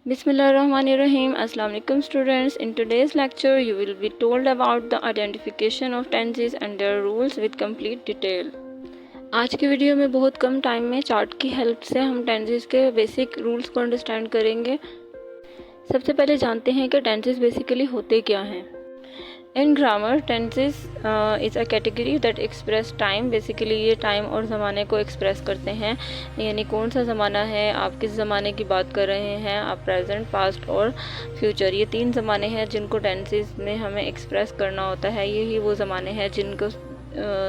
Bismillahirrahmanirrahim. Assalamu alaikum students. In today's lecture you will be told about the identification of tenses and their rules with complete detail. आज की video में बहुत कम time में chart की help से हम tenses के बेसिक रूल्स को अंडरस्टैंड करेंगे। सबसे पहले जानते हैं कि टेंसेस बेसिकली होते क्या हैं। इन grammar tenses is a category that express time. Basically ये टाइम और ज़माने को एक्सप्रेस करते हैं, यानी कौन सा ज़माना है, आप किस ज़माने की बात कर रहे हैं, आप प्रेजेंट, पास्ट और फ्यूचर, ये तीन ज़माने हैं जिनको टेंसेस में हमें एक्सप्रेस करना होता है। यही वो ज़माने हैं जिनको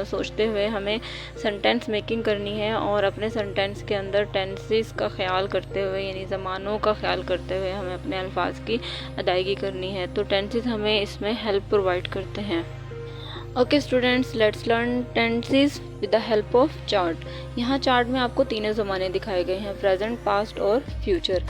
सोचते हुए हमें सेंटेंस मेकिंग करनी है और अपने सेंटेंस के अंदर टेंसेस का ख्याल करते हुए, यानी ज़मानों का ख्याल करते हुए हमें अपने अल्फाज की अदायगी करनी है। तो टेंसेस हमें इसमें हेल्प प्रोवाइड करते हैं। Okay students, let's learn tenses with the help of chart. यहाँ चार्ट में आपको तीनों ज़माने दिखाए गए हैं, प्रेजेंट, पास्ट और फ्यूचर।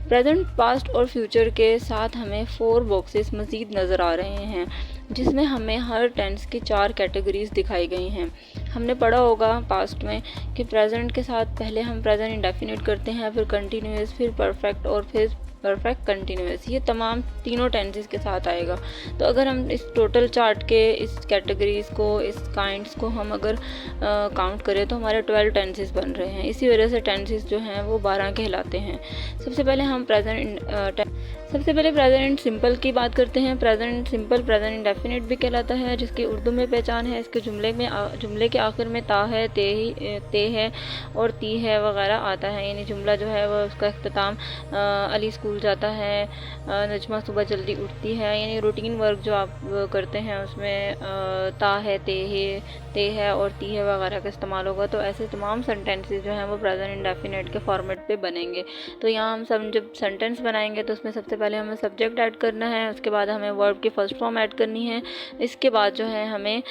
प्रेजेंट, पास्ट और फ्यूचर के साथ हमें 4 बॉक्सेस मज़ीद नज़र आ रहे हैं जिसमें हमें हर टेंस की 4 कैटेगरीज दिखाई गई हैं। हमने पढ़ा होगा पास्ट में कि प्रेजेंट के साथ पहले हम प्रेजेंट इंडेफिनिट करते हैं, फिर कंटिन्यूअस, फिर परफेक्ट और फिर परफेक्ट कंटिन्यूअस। ये तमाम तीनों टेंसेस के साथ आएगा। तो अगर हम इस टोटल चार्ट के इस कैटेगरीज को, इस काइंड्स को हम अगर काउंट करें तो हमारे 12 टेंसेस बन रहे हैं। इसी वजह से टेंसेस जो हैं वो 12 कहलाते हैं। सबसे पहले प्रेजेंट सिंपल की बात करते हैं। प्रेजेंट सिंपल प्रेजेंट इंडेफिनिट भी कहलाता है, जिसकी उर्दू में पहचान है, इसके जुमले के आखिर में ता है, ते है और ती है वगैरह आता है। यानी जुमला जो है वो उसका इख्तिताम अली स्कूल जाता है, नजमा सुबह जल्दी उठती है, यानी रूटीन वर्क जो आप करते हैं उसमें ता है, ते है और ती है वगैरह का इस्तेमाल होगा। तो ऐसे तमाम सेंटेंसेस जो हैं वो प्रेजेंट इंडेफिनिट के फॉर्मेट पे बनेंगे। तो यहाँ हम सब जब सेंटेंस बनाएंगे तो उसमें सबसे पहले हमें सब्जेक्ट ऐड करना है, उसके बाद हमें वर्ब की फर्स्ट फॉर्म ऐड करनी है। इसके बाद जो है हमें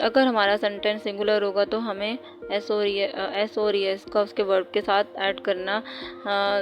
अगर हमारा सेंटेंस सिंगुलर होगा तो हमें एस और एस का उसके वर्ब के साथ ऐड करना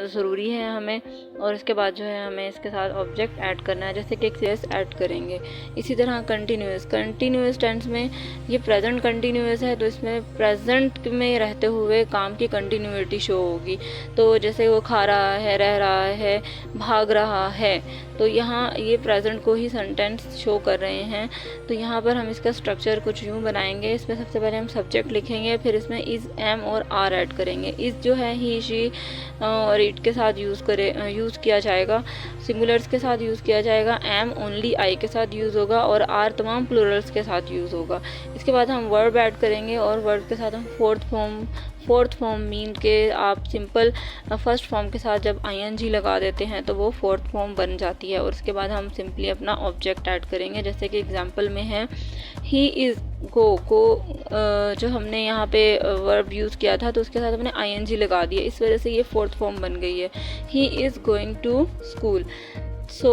ज़रूरी है हमें। और इसके बाद जो है हमें इसके साथ ऑब्जेक्ट ऐड करना है, जैसे कि एक एस ऐड करेंगे। इसी तरह कंटिन्यूअस टेंस में ये प्रेजेंट कंटिन्यूअस है, तो इसमें प्रेजेंट में रहते हुए काम की कंटिन्यूटी शो होगी। तो जैसे वो खा रहा है, रह रहा है, भाग रहा है, तो यहाँ ये प्रेजेंट को ही सेंटेंस शो कर रहे हैं। तो यहाँ पर हम इसका स्ट्रक्चर कुछ यूँ बनाएंगे। इसमें सबसे पहले हम सब्जेक्ट लिखेंगे, फिर इसमें इज़, एम और आर ऐड करेंगे। इज़ जो है ही, शी और इट के साथ यूज़ किया जाएगा, सिंगुलर्स के साथ यूज़ किया जाएगा। एम ओनली आई के साथ यूज़ होगा और आर तमाम प्लूरल्स के साथ यूज़ होगा। इसके बाद हम वर्ब ऐड करेंगे और वर्ब के साथ हम फोर्थ फॉर्म मीन के आप सिंपल फर्स्ट फॉर्म के साथ जब आईएनजी लगा देते हैं तो वो फोर्थ फॉर्म बन जाती है। और उसके बाद हम सिंपली अपना ऑब्जेक्ट ऐड करेंगे, जैसे कि एग्जांपल में है ही इज़ को जो हमने यहाँ पे वर्ब यूज़ किया था तो उसके साथ हमने आईएनजी लगा दिया, इस वजह से ये फोर्थ फॉर्म बन गई है। He is going to school. So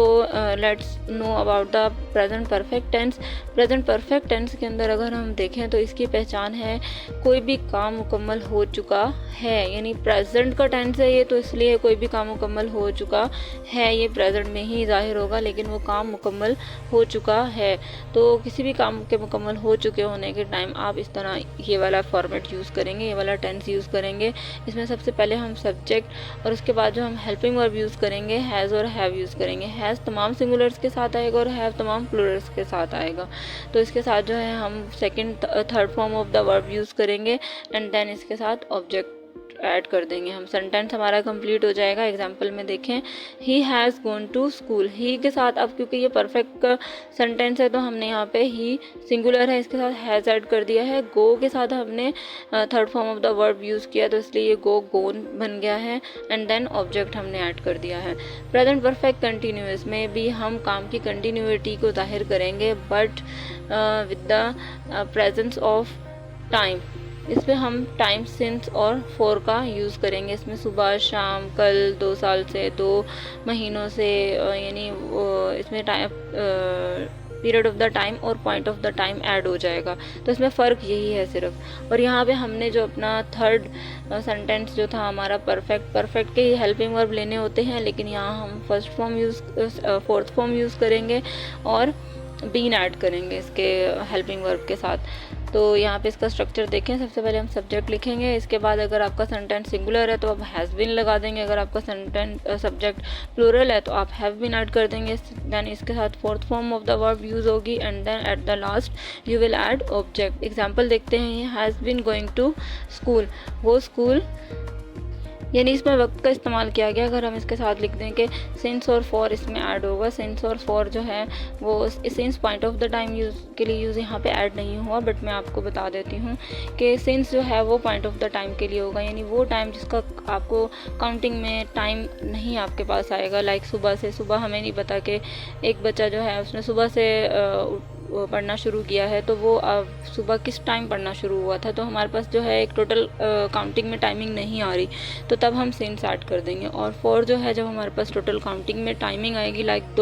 let's know about the present perfect tense. Present perfect tense के अंदर अगर हम देखें तो इसकी पहचान है कोई भी काम मुकम्मल हो चुका है, यानी प्रेजेंट का टेंस है ये, तो इसलिए कोई भी काम मुकम्मल हो चुका है ये प्रेजेंट में ही ज़ाहिर होगा, लेकिन वो काम मुकम्मल हो चुका है। तो किसी भी काम के मुकम्मल हो चुके होने के टाइम आप इस तरह ये वाला फॉर्मेट यूज़ करेंगे, ये वाला टेंस यूज़ करेंगे। इसमें सबसे पहले हम सब्जेक्ट और उसके बाद जो हम हेल्पिंग वर्ब यूज़ करेंगे हैज़ और हैव यूज़ करेंगे। हैज़ तमाम सिंगुलर्स के साथ आएगा और हैव तमाम प्लूरल्स के साथ आएगा। तो इसके साथ जो है हम second third form of the verb use करेंगे एंड देन इसके साथ ऑब्जेक्ट ऐड कर देंगे। हम सेंटेंस हमारा कंप्लीट हो जाएगा। एग्जांपल में देखें, he has gone to school. He के साथ, अब क्योंकि ये परफेक्ट सेंटेंस है तो हमने यहाँ पे ही सिंगुलर है, इसके साथ हैज़ ऐड कर दिया है। गो के साथ हमने third form of the verb use किया तो इसलिए ये गोन बन गया है एंड देन ऑब्जेक्ट हमने ऐड कर दिया है। प्रेजेंट परफेक्ट कंटिन्यूअस में भी हम काम की कंटिन्यूटी को जाहिर करेंगे but with the presence of time. इस पर हम टाइम, सिंस और फॉर का यूज़ करेंगे। इसमें सुबह, शाम, कल, 2 साल से, 2 महीनों से, यानी इसमें time, period of the time और point of the time add हो जाएगा। तो इसमें फ़र्क यही है सिर्फ। और यहाँ पे हमने जो अपना थर्ड सेंटेंस जो था हमारा परफेक्ट के ही हेल्पिंग वर्ब लेने होते हैं, लेकिन यहाँ हम फोर्थ फॉर्म यूज़ करेंगे और बीन ऐड करेंगे इसके हेल्पिंग वर्ब के साथ। तो यहाँ पे इसका स्ट्रक्चर देखें। सबसे पहले हम सब्जेक्ट लिखेंगे, इसके बाद अगर आपका सेंटेंस सिंगुलर है तो आप हैज़ बीन लगा देंगे, अगर आपका सेंटेंस सब्जेक्ट प्लूरल है तो आप हैव बीन ऐड कर देंगे। देन इसके साथ fourth form of the verb use होगी and then at the last you will add object. Example देखते हैं, has been going to school, वो स्कूल यानी इसमें वक्त का इस्तेमाल किया गया। अगर हम इसके साथ लिख दें कि सिंस और फॉर इसमें ऐड होगा, सिंस और फॉर जो है वो since point of the time use के लिए यूज़ यहाँ पे ऐड नहीं हुआ, बट मैं आपको बता देती हूँ कि सिंस जो है वो पॉइंट ऑफ द टाइम के लिए होगा, यानी वो टाइम जिसका आपको काउंटिंग में टाइम नहीं आपके पास आएगा। लाइक सुबह से, सुबह हमें नहीं पता कि एक बच्चा जो है उसने सुबह से पढ़ना शुरू किया है तो वो सुबह किस टाइम पढ़ना शुरू हुआ था, तो हमारे पास जो है एक टोटल काउंटिंग में टाइमिंग नहीं आ रही, तो तब हम सिंस ऐड कर देंगे। और फॉर जो है जब हमारे पास टोटल काउंटिंग में टाइमिंग आएगी, लाइक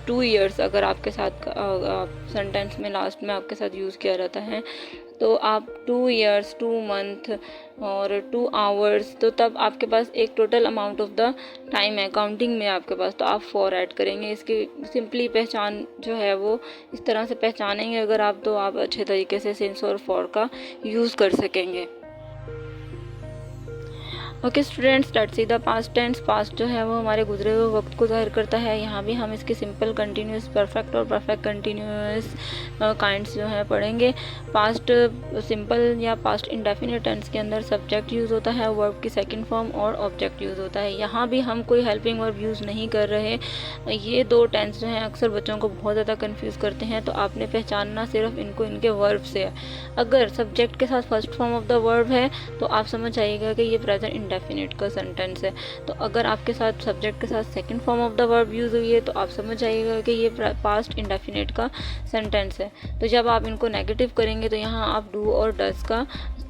2 ईयर्स अगर आपके साथ सेंटेंस में लास्ट में आपके साथ यूज़ किया रहता है, तो आप 2 ईयर्स, 2 मंथ और 2 आवर्स, तो तब आपके पास एक total amount of the time है काउंटिंग में आपके पास, तो आप फॉर ऐड करेंगे। इसकी सिंपली पहचान जो है वो इस तरह से पहचानेंगे अगर आप, तो आप अच्छे तरीके से सिंस और फॉर का यूज़ कर सकेंगे। Okay students, let's see the past tense. Past जो है वो हमारे गुजरे हुए वक्त को ज़ाहिर करता है। यहाँ भी हम इसके सिंपल, कंटिन्यूस, परफेक्ट और परफेक्ट कंटिन्यूस काइंड्स जो है पढ़ेंगे। पास्ट सिंपल या पास्ट इंडेफिनिट टेंस के अंदर सब्जेक्ट यूज़ होता है, वर्ब की सेकंड फॉर्म और ऑब्जेक्ट यूज़ होता है। यहाँ भी हम कोई हेल्पिंग वर्ब यूज़ नहीं कर रहे। ये 2 टेंस जो हैं अक्सर बच्चों को बहुत ज़्यादा कन्फ्यूज़ करते हैं, तो आपने पहचानना सिर्फ इनको इनके वर्ब से है। अगर सब्जेक्ट के साथ first form of the verb है तो आप समझ आइएगा कि ये प्रेजेंट इंडेफिनिट का सेंटेंस है। तो अगर आपके साथ सब्जेक्ट के साथ second form of the verb use हुई है तो आप समझ आइएगा कि ये पास्ट इंडेफिनिट का सेंटेंस है। तो जब आप इनको नेगेटिव करेंगे तो यहाँ आप डू और डज का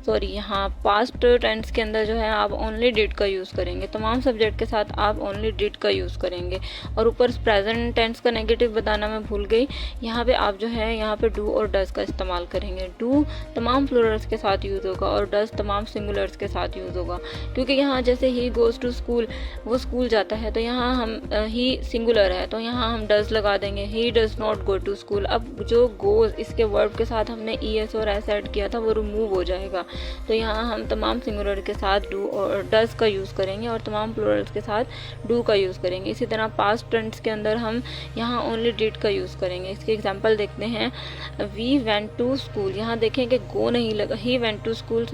यहाँ पास्ट टेंस के अंदर जो है आप ओनली डिड का यूज़ करेंगे। तमाम सब्जेक्ट के साथ आप ओनली डिड का यूज़ करेंगे। और ऊपर प्रेजेंट टेंस का नेगेटिव बताना मैं भूल गई, यहाँ पे आप जो है यहाँ पे डू और डज का इस्तेमाल करेंगे। डू तमाम प्लूरल्स के साथ यूज़ होगा और डज तमाम सिंगुलर्स के साथ यूज़ होगा, क्योंकि यहाँ जैसे ही गोज़ टू स्कूल, वो स्कूल जाता है, तो यहाँ हम ही सिंगुलर है तो यहाँ हम डज लगा देंगे, he does not go to school. अब जो गोज़ इसके वर्ब के साथ हमने ES और S ऐड किया था वो रिमूव हो जाएगा, तो यहाँ हम तमाम सिंगुलर के साथ डू और डज का यूज़ करेंगे और तमाम प्लूरल्स के साथ डू का यूज़ करेंगे। इसी तरह पास्ट टेंस के अंदर हम यहाँ ओनली डिड का यूज़ करेंगे। इसके एग्जांपल देखते हैं। वी वेंट टू स्कूल, यहाँ देखें कि गो नहीं लगा, he went to school,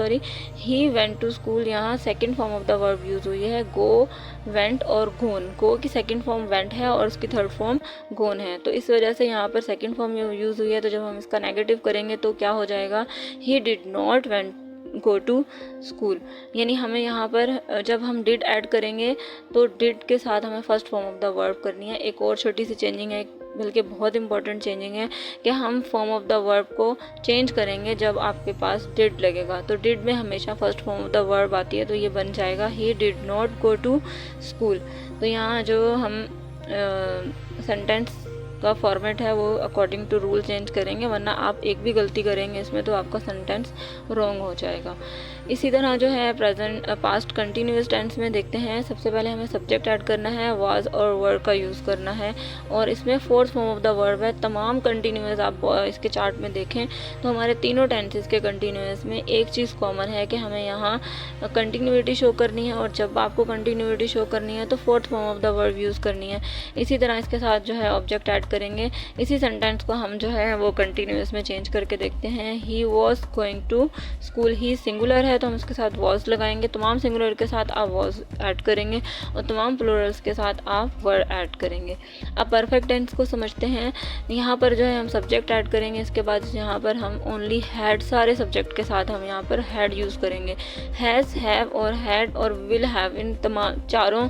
he went to school, यहाँ second form of the verb use हुई है। गो, वेंट और गोन, गो की सेकेंड फॉर्म वेंट है और उसकी थर्ड फॉर्म गोन है, तो इस वजह से यहाँ पर सेकेंड फॉर्म यूज़ हुई है। तो जब हम इसका नेगेटिव करेंगे तो क्या हो जाएगा, he did not went go to school. यानी हमें यहाँ पर जब हम डिड ऐड करेंगे तो डिड के साथ हमें first form of the verb करनी है। एक और छोटी सी चेंजिंग है, बल्कि बहुत इंपॉर्टेंट चेंजिंग है, कि हम फॉर्म ऑफ द वर्ब को चेंज करेंगे जब आपके पास डिड लगेगा। तो डिड में हमेशा first form of the verb आती है, तो ये बन जाएगा he did not go to school. तो यहाँ जो हम सेंटेंस का फॉर्मेट है वो अकॉर्डिंग टू रूल चेंज करेंगे, वरना आप एक भी गलती करेंगे इसमें तो आपका सेंटेंस रॉन्ग हो जाएगा। इसी तरह जो है प्रेजेंट पास्ट कंटिन्यूअस टेंस में देखते हैं। सबसे पहले हमें सब्जेक्ट ऐड करना है, वाज और वर का यूज़ करना है, और इसमें fourth form of the verb है। तमाम कंटिन्यूअस आप इसके चार्ट में देखें तो हमारे तीनों टेंसेस के कंटिन्यूअस में एक चीज़ कॉमन है कि हमें यहाँ कंटिन्यूटी शो करनी है, और जब आपको कंटिन्यूटी शो करनी है तो fourth form of the verb use करनी है। इसी तरह इसके साथ जो है ऑब्जेक्ट ऐड करेंगे। इसी सेंटेंस को हम जो है वो कंटिन्यूअस में चेंज करके देखते हैं। He was going to school, he singular है तो हम इसके साथ वॉज लगाएंगे, तमाम सिंगुलर के साथ आप वॉज ऐड करेंगे और तमाम प्लूरल्स के साथ आप वर ऐड करेंगे। अब परफेक्ट टेंस को समझते हैं। यहाँ पर जो है हम सब्जेक्ट ऐड करेंगे, इसके बाद यहाँ पर हम ओनली हैड, सारे सब्जेक्ट के साथ हम यहाँ पर हैड यूज़ करेंगे। हैज़, हैव और हैड और विल हैव, इन तमाम चारों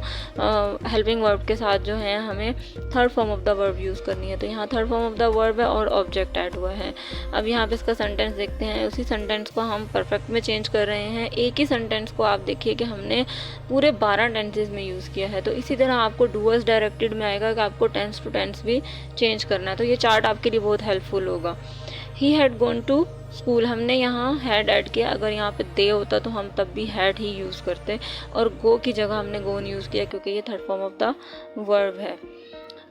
हेल्पिंग वर्ब के साथ जो है हमें third form of the verb use करनी है। तो यहाँ third form of the verb है और ऑब्जेक्ट ऐड हुआ है। अब यहाँ पे इसका सेंटेंस देखते हैं। उसी सेंटेंस को हम परफेक्ट में चेंज कर रहे हैं। एक ही सेंटेंस को आप देखिए कि हमने पूरे 12 टेंसेस में यूज़ किया है। तो इसी तरह आपको डूअर्स डायरेक्टेड में आएगा कि आपको टेंस टू टेंस भी चेंज करना है। तो ये चार्ट आपके लिए बहुत हेल्पफुल होगा। He had gone to school, हमने यहाँ हैड ऐड किया। अगर यहाँ पे दे होता तो हम तब भी हैड ही यूज़ करते, और गो की जगह हमने गोन यूज़ किया क्योंकि ये third form of the verb है।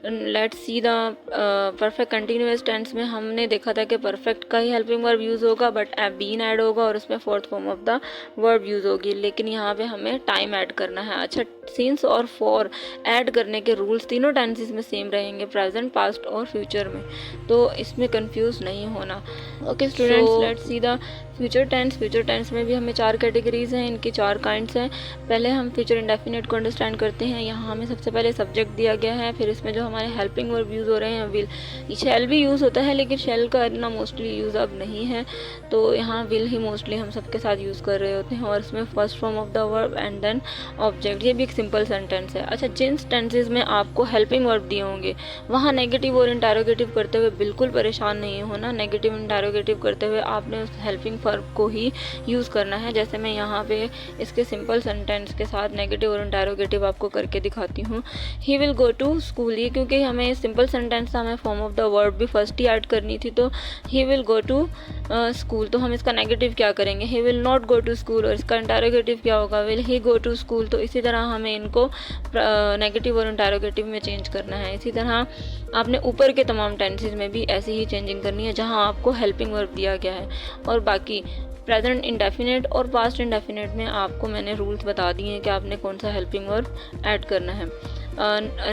Let's see the perfect continuous tense में हमने देखा था कि परफेक्ट का ही हेल्पिंग वर्ब यूज़ होगा, बट बीन ऐड होगा और उसमें fourth form of the verb use होगी, लेकिन यहाँ पे हमें टाइम ऐड करना है। अच्छा, सिंस और फॉर ऐड करने के रूल्स तीनों टेंसेस में सेम रहेंगे, प्रेजेंट, पास्ट और फ्यूचर में, तो इसमें कंफ्यूज नहीं होना। Okay students, let's see the future tense. Future tense में भी हमें 4 कैटेगरीज हैं, इनकी 4 काइंड्स हैं। पहले हम फ्यूचर इंडेफिनिट को अंडरस्टैंड करते हैं। यहाँ हमें सबसे पहले सब्जेक्ट दिया गया है, फिर इसमें जो हमारे हेल्पिंग वर्ब यूज़ हो रहे हैं, विल, शैल भी यूज़ होता है लेकिन शैल का इतना मोस्टली यूज़ अब नहीं है, तो यहाँ विल ही मोस्टली हम सबके साथ यूज़ कर रहे होते हैं, और इसमें first form of the verb and then object. ये भी एक सिंपल सेंटेंस है। अच्छा, जिन टेंसेज में आपको हेल्पिंग वर्ब दिए होंगे वहाँ नेगेटिव और इंटरोगेटिव करते हुए बिल्कुल परेशान नहीं होना। नेगेटिव इंटरोगेटिव करते हुए आपने उस हेल्पिंग वर्ब को ही यूज़ करना है। जैसे मैं यहाँ पे इसके सिंपल सेंटेंस के साथ नेगेटिव और इंटरोगेटिव आपको करके दिखाती हूँ। He will go to school, ये क्योंकि हमें सिंपल सेंटेंस था, हमें फॉर्म ऑफ द वर्ब भी फर्स्ट ही ऐड करनी थी, तो he will go to school, तो हम इसका नेगेटिव क्या करेंगे, he will not go to school, और इसका इंटरोगेटिव क्या होगा, will he go to school. तो इसी तरह हमें इनको नेगेटिव और इंटरोगेटिव में चेंज करना है। इसी तरह आपने ऊपर के तमाम टेंसेज में भी ऐसी ही चेंजिंग करनी है जहाँ आपको हेल्पिंग वर्ब दिया गया है। और बाकी प्रेजेंट इंडेफिनिट और पास्ट इंडेफिनिट में आपको मैंने रूल्स बता दिए हैं कि आपने कौन सा हेल्पिंग वर्ब ऐड करना है।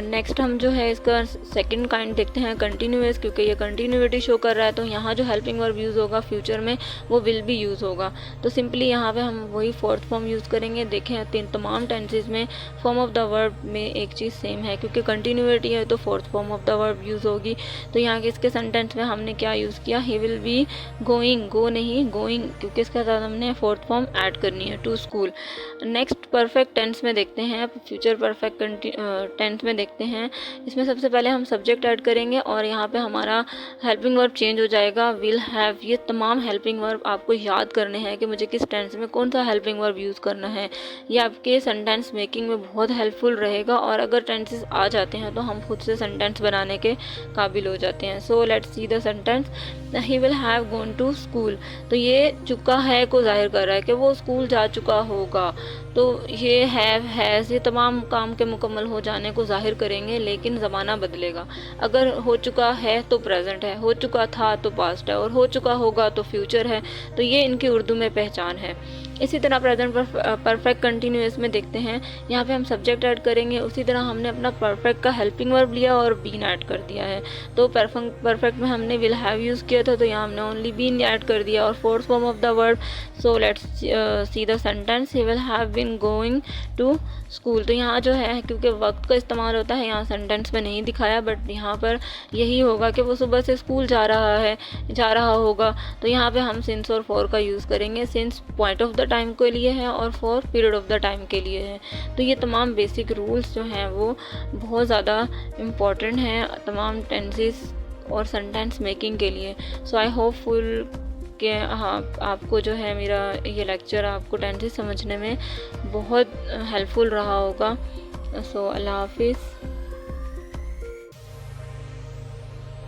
नेक्स्ट हम जो है इसका सेकंड काइंड देखते हैं, कंटिन्यूअस, क्योंकि ये कंटिन्यूटी शो कर रहा है, तो यहाँ जो हेल्पिंग वर्ब यूज़ होगा फ्यूचर में वो विल भी यूज़ होगा। तो सिंपली यहाँ पे हम वही फोर्थ फॉर्म यूज़ करेंगे। देखें तमाम टेंसेज में फॉर्म ऑफ द वर्ब में एक चीज़ सेम है, क्योंकि कंटिन्यूटी है तो fourth form of the verb use होगी। तो यहाँ के इसके सेंटेंस में हमने क्या यूज़ किया, ही विल बी गोइंग, गो नहीं गोइंग, क्योंकि इसके साथ हमने फोर्थ फॉर्म ऐड करनी है, to school. Next perfect tense में देखते हैं, फ्यूचर परफेक्ट टेंस में देखते हैं। इसमें सबसे पहले हम सब्जेक्ट ऐड करेंगे और यहाँ पे हमारा हेल्पिंग वर्ब चेंज हो जाएगा, विल हैव। ये तमाम हेल्पिंग वर्ब आपको याद करने हैं कि मुझे किस टेंस में कौन सा हेल्पिंग वर्ब यूज़ करना है। ये आपके सेंटेंस मेकिंग में बहुत हेल्पफुल रहेगा, और अगर टेंसेस आ जाते हैं तो हम खुद से सेंटेंस बनाने के काबिल हो जाते हैं। So let's see the sentence, he will have gone to school. तो ये चुका है को जाहिर कर रहा है कि वो स्कूल जा चुका होगा, तो ये हैज़, ये तमाम काम के मुकम्मल हो जाने को जाहिर करेंगे, लेकिन ज़माना बदलेगा। अगर हो चुका है तो प्रेजेंट है, हो चुका था तो पास्ट है, और हो चुका होगा तो फ्यूचर है। तो ये इनकी उर्दू में पहचान है। इसी तरह प्रेजेंट परफेक्ट कंटिन्यूअस में देखते हैं, यहाँ पे हम सब्जेक्ट ऐड करेंगे। उसी तरह हमने अपना परफेक्ट का हेल्पिंग वर्ब लिया और बीन ऐड कर दिया है। तो परफेक्ट में हमने विल हैव यूज़ किया था, तो यहाँ हमने ओनली बीन ऐड कर दिया और fourth form of the verb. So let's see the sentence, he will have been going to school. तो यहाँ जो है, क्योंकि वक्त का इस्तेमाल होता है, यहाँ सेंटेंस में नहीं दिखाया, बट यहाँ पर यही होगा कि वो सुबह से स्कूल जा रहा होगा। तो यहाँ पे हम सिंस और फॉर का यूज़ करेंगे। Since point of the time के लिए है और for period of the time के लिए है। तो ये तमाम बेसिक रूल्स जो हैं वो बहुत ज़्यादा इम्पॉर्टेंट हैं तमाम टेंसेस और सेंटेंस मेकिंग के लिए। सो आई होपफुल कि हाँ, आपको जो है मेरा ये लेक्चर आपको टेंसेस समझने में बहुत हेल्पफुल रहा होगा। सो अल्लाह हाफिज़।